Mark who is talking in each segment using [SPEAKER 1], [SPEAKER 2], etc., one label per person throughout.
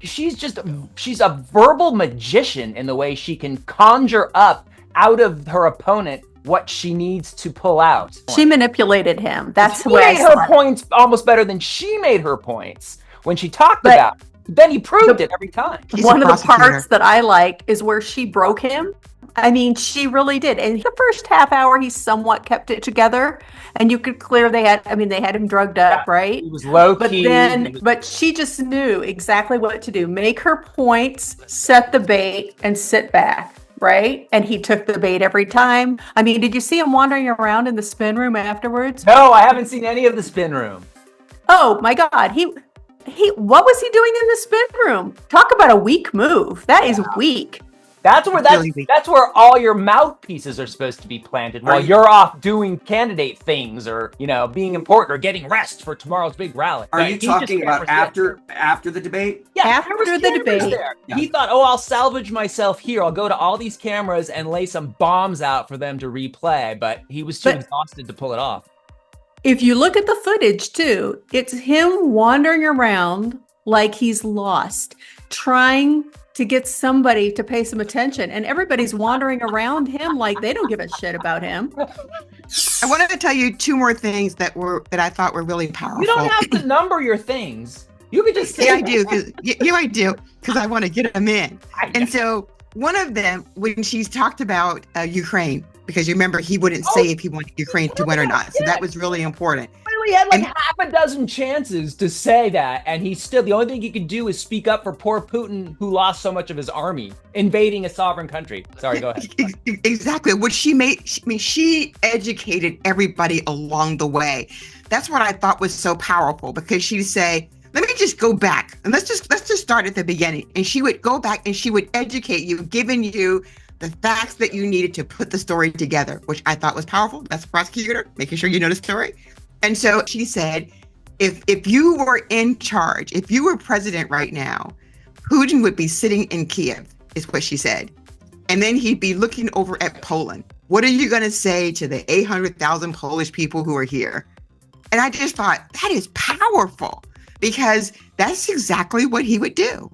[SPEAKER 1] she's a verbal magician in the way she can conjure up out of her opponent what she needs to pull out.
[SPEAKER 2] She manipulated him. That's
[SPEAKER 1] he
[SPEAKER 2] what
[SPEAKER 1] made her points almost better than she made her points when she talked about it. Then he proved it every time.
[SPEAKER 2] One of the parts that I like is where she broke him. I mean, she really did. And the first half hour, he somewhat kept it together. And you could clear they had him drugged up, right?
[SPEAKER 1] He was low key.
[SPEAKER 2] But she just knew exactly what to do. Make her points, set the bait, and sit back, right? And he took the bait every time. I mean, did you see him wandering around in the spin room afterwards?
[SPEAKER 1] No, I haven't seen any of the spin room.
[SPEAKER 2] Oh my God. What was he doing in the spin room? Talk about a weak move. That is weak.
[SPEAKER 1] That's where all your mouthpieces are supposed to be planted while you're off doing candidate things or, being important or getting rest for tomorrow's big rally.
[SPEAKER 3] Are you talking about after the debate?
[SPEAKER 1] Yeah,
[SPEAKER 2] after the debate.
[SPEAKER 1] Yeah. He thought, I'll salvage myself here. I'll go to all these cameras and lay some bombs out for them to replay, but he was too exhausted to pull it off.
[SPEAKER 2] If you look at the footage too, it's him wandering around like he's lost, trying to get somebody to pay some attention, and everybody's wandering around him like they don't give a shit about him.
[SPEAKER 4] I wanted to tell you two more things that I thought were really powerful.
[SPEAKER 1] You don't have to number your things. You could just say
[SPEAKER 4] I do, because I want to get them in. And so one of them, when she's talked about Ukraine, because you remember he wouldn't say if he wanted Ukraine to win or not. So that was really important.
[SPEAKER 1] He had half a dozen chances to say that, and the only thing he could do is speak up for poor Putin, who lost so much of his army invading a sovereign country. Sorry, go ahead.
[SPEAKER 4] Exactly. What she educated everybody along the way. That's what I thought was so powerful, because she'd say, let me just go back and let's just start at the beginning. And she would go back and she would educate you, giving you the facts that you needed to put the story together, which I thought was powerful. That's the prosecutor, making sure you know the story. And so she said, if you were in charge, if you were president right now, Putin would be sitting in Kiev, is what she said. And then he'd be looking over at Poland. What are you going to say to the 800,000 Polish people who are here? And I just thought, that is powerful, because that's exactly what he would do.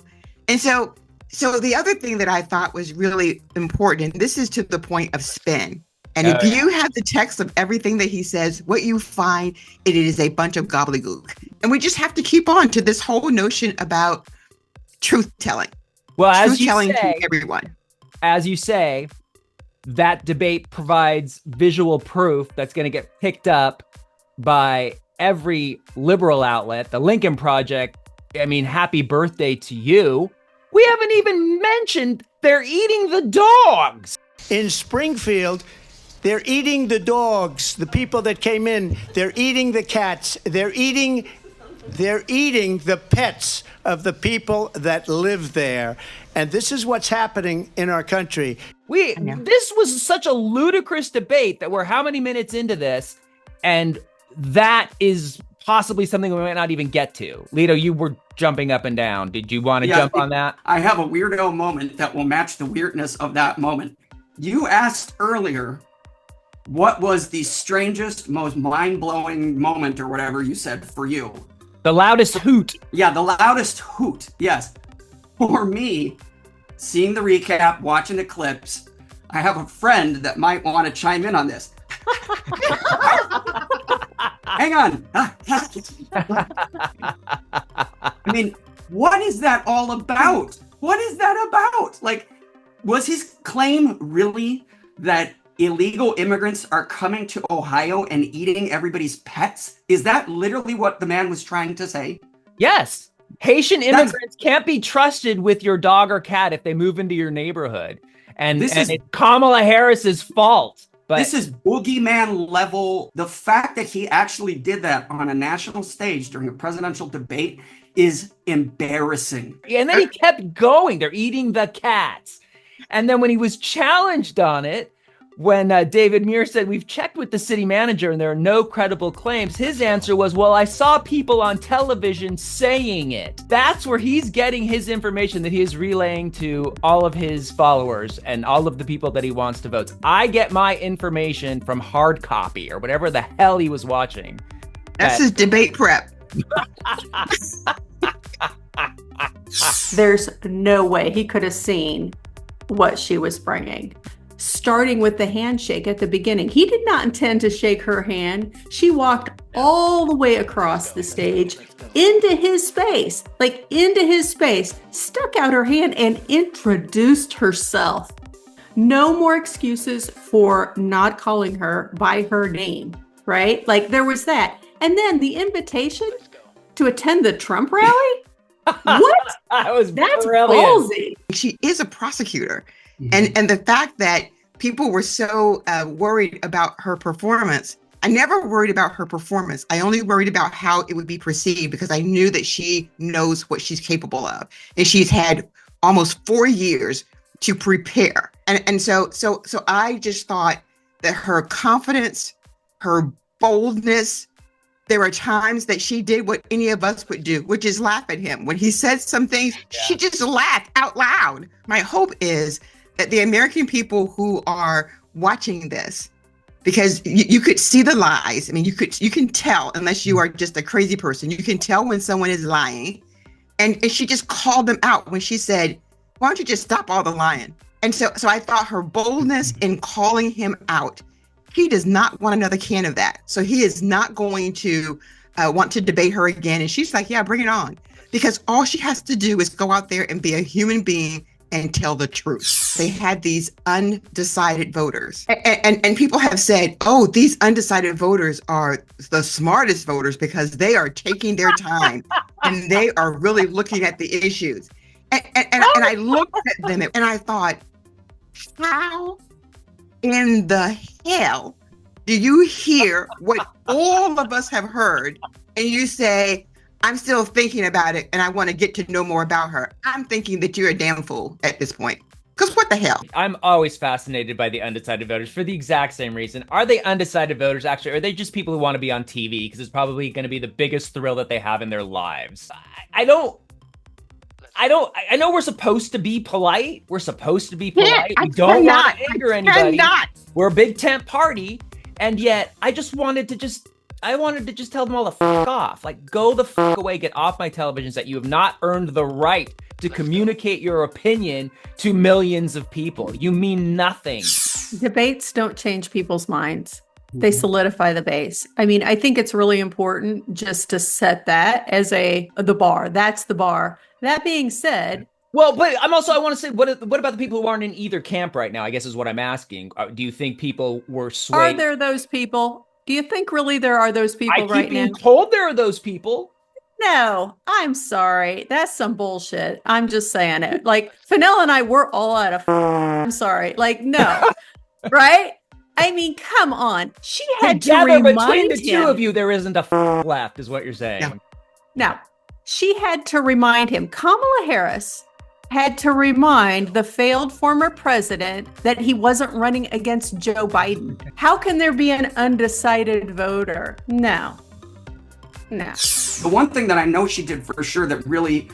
[SPEAKER 4] And so the other thing that I thought was really important, and this is to the point of spin. And if you have the text of everything that he says, what you find, it is a bunch of gobbledygook. And we just have to keep on to this whole notion about truth telling.
[SPEAKER 1] Well,
[SPEAKER 4] truth telling to everyone.
[SPEAKER 1] As you say, that debate provides visual proof that's going to get picked up by every liberal outlet. The Lincoln Project, happy birthday to you. We haven't even mentioned they're eating the dogs.
[SPEAKER 5] In Springfield, they're eating the dogs, the people that came in. They're eating the cats. They're eating the pets of the people that live there. And this is what's happening in our country.
[SPEAKER 1] This was such a ludicrous debate that we're how many minutes into this? And that is possibly something we might not even get to. Lito, you were jumping up and down. Did you want to jump on that?
[SPEAKER 3] I have a weirdo moment that will match the weirdness of that moment. You asked earlier, what was the strangest, most mind-blowing moment or whatever you said for you?
[SPEAKER 1] The loudest hoot.
[SPEAKER 3] Yeah, the loudest hoot. Yes. For me, seeing the recap, watching the clips, I have a friend that might want to chime in on this. Hang on. What is that all about? What is that about? Was his claim really that illegal immigrants are coming to Ohio and eating everybody's pets? Is that literally what the man was trying to say?
[SPEAKER 1] Yes. Haitian immigrants can't be trusted with your dog or cat if they move into your neighborhood. And it's Kamala Harris's fault. But
[SPEAKER 3] this is boogeyman level. The fact that he actually did that on a national stage during a presidential debate is embarrassing.
[SPEAKER 1] And then he kept going. They're eating the cats. And then when he was challenged on it, when David Muir said, we've checked with the city manager and there are no credible claims, his answer was, well, I saw people on television saying it. That's where he's getting his information that he is relaying to all of his followers and all of the people that he wants to vote. I get my information from hard copy or whatever the hell he was watching.
[SPEAKER 4] That's his debate prep.
[SPEAKER 2] There's no way he could have seen what she was bringing. Starting with the handshake at the beginning. He did not intend to shake her hand. She walked all the way across the stage into his space, stuck out her hand and introduced herself. No more excuses for not calling her by her name, right? Like there was that. And then the invitation to attend the Trump rally? What? That's
[SPEAKER 1] brilliant.
[SPEAKER 2] ballsy.
[SPEAKER 4] She is a prosecutor. And the fact that people were so worried about her performance, I never worried about her performance. I only worried about how it would be perceived because I knew that she knows what she's capable of. And she's had almost 4 years to prepare. And so I just thought that her confidence, her boldness, there were times that she did what any of us would do, which is laugh at him. When he said some things, she just laughed out loud. My hope is that the American people who are watching this, because you could see the lies. I mean, you can tell, unless you are just a crazy person, you can tell when someone is lying. And she just called them out when she said, why don't you just stop all the lying? And so I thought her boldness in calling him out, he does not want another can of that. So he is not going to want to debate her again. And she's like, yeah, bring it on. Because all she has to do is go out there and be a human being and tell the truth. They had these undecided voters. And people have said, oh, these undecided voters are the smartest voters because they are taking their time and they are really looking at the issues. And I looked at them and I thought, how in the hell do you hear what all of us have heard and you say, I'm still thinking about it and I want to get to know more about her? I'm thinking that you're a damn fool at this point. Because what the hell?
[SPEAKER 1] I'm always fascinated by the undecided voters for the exact same reason. Are they undecided voters actually? Or are they just people who want to be on TV? Because it's probably going to be the biggest thrill that they have in their lives. I know we're supposed to be polite. We're supposed to be polite. We don't want to anger anybody. We're a big tent party. And yet I wanted to just tell them all to fuck off. Like, go the fuck away, get off my television set. You have not earned the right to communicate your opinion to millions of people. You mean nothing.
[SPEAKER 2] Debates don't change people's minds. They solidify the base. I mean, I think it's really important just to set that as the bar. That's the bar. That being said,
[SPEAKER 1] well, but I want to say, what about the people who aren't in either camp right now? I guess is what I'm asking. Do you think people were swayed?
[SPEAKER 2] Are there those people? Do you think really there are those people right now?
[SPEAKER 1] I keep being told there are those people.
[SPEAKER 2] No, I'm sorry. That's some bullshit. I'm just saying it. Like, Fennell and I, we're all out of I'm sorry. Like, no. Right? I mean, come on. She had to remind
[SPEAKER 1] between the
[SPEAKER 2] him.
[SPEAKER 1] two of you, there isn't a left, is what you're saying.
[SPEAKER 2] No, she had to remind him. Kamala Harris had to remind the failed former president that he wasn't running against Joe Biden. How can there be an undecided voter? No.
[SPEAKER 3] The one thing that I know she did for sure that really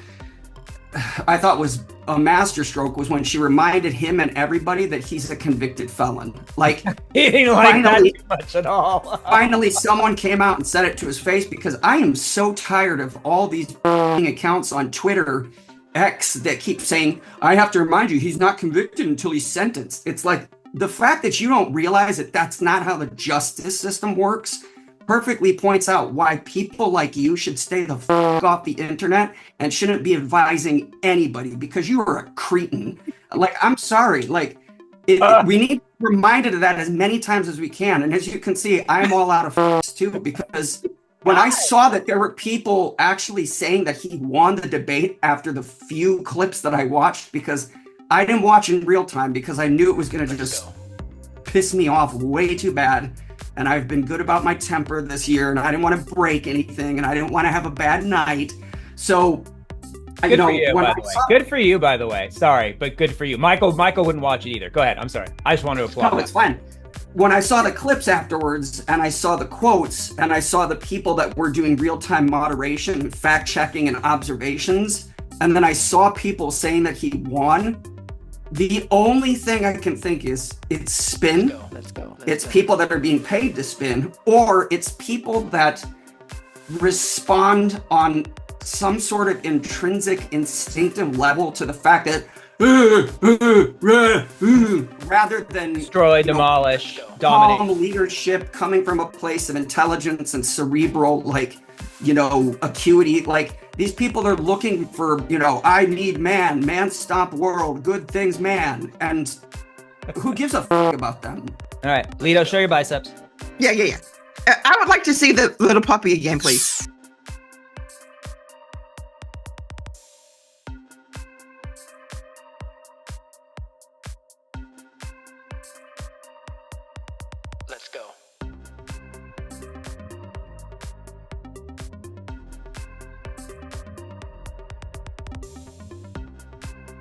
[SPEAKER 3] I thought was a masterstroke was when she reminded him and everybody that he's a convicted felon. Like,
[SPEAKER 1] he didn't like that too much at all.
[SPEAKER 3] Finally, someone came out and said it to his face, because I am so tired of all these accounts on Twitter X that keep saying, I have to remind you, he's not convicted until he's sentenced. It's like, the fact that you don't realize that that's not how the justice system works perfectly points out why people like you should stay the fuck off the internet and shouldn't be advising anybody, because you are a cretin. Like, I'm sorry. Like, we need to be reminded of that as many times as we can. And as you can see, I'm all out of fucks too, because when I saw that there were people actually saying that he won the debate after the few clips that I watched, because I didn't watch in real time because I knew it was going to just piss me off way too bad. And I've been good about my temper this year, and I didn't want to break anything, and I didn't want to have a bad night. So,
[SPEAKER 1] good for you, by the way. Good for you, by the way. Sorry, but good for you. Michael wouldn't watch it either. Go ahead. I'm sorry. I just want to applaud.
[SPEAKER 3] No, it's fine. When I saw the clips afterwards, and I saw the quotes, and I saw the people that were doing real-time moderation, fact-checking, and observations, and then I saw people saying that he won, the only thing I can think is it's spin.
[SPEAKER 1] Let's go.
[SPEAKER 3] It's people that are being paid to spin, or it's people that respond on some sort of intrinsic, instinctive level to the fact that rather than
[SPEAKER 1] Destroy, demolish, dominate.
[SPEAKER 3] calm leadership coming from a place of intelligence and cerebral, like, acuity. Like, these people are looking for, I need man stomp world, good things, man. And who gives a fuck about them?
[SPEAKER 1] All right, Lito, show your biceps.
[SPEAKER 4] Yeah. I would like to see the little puppy again, please.
[SPEAKER 6] Let's go.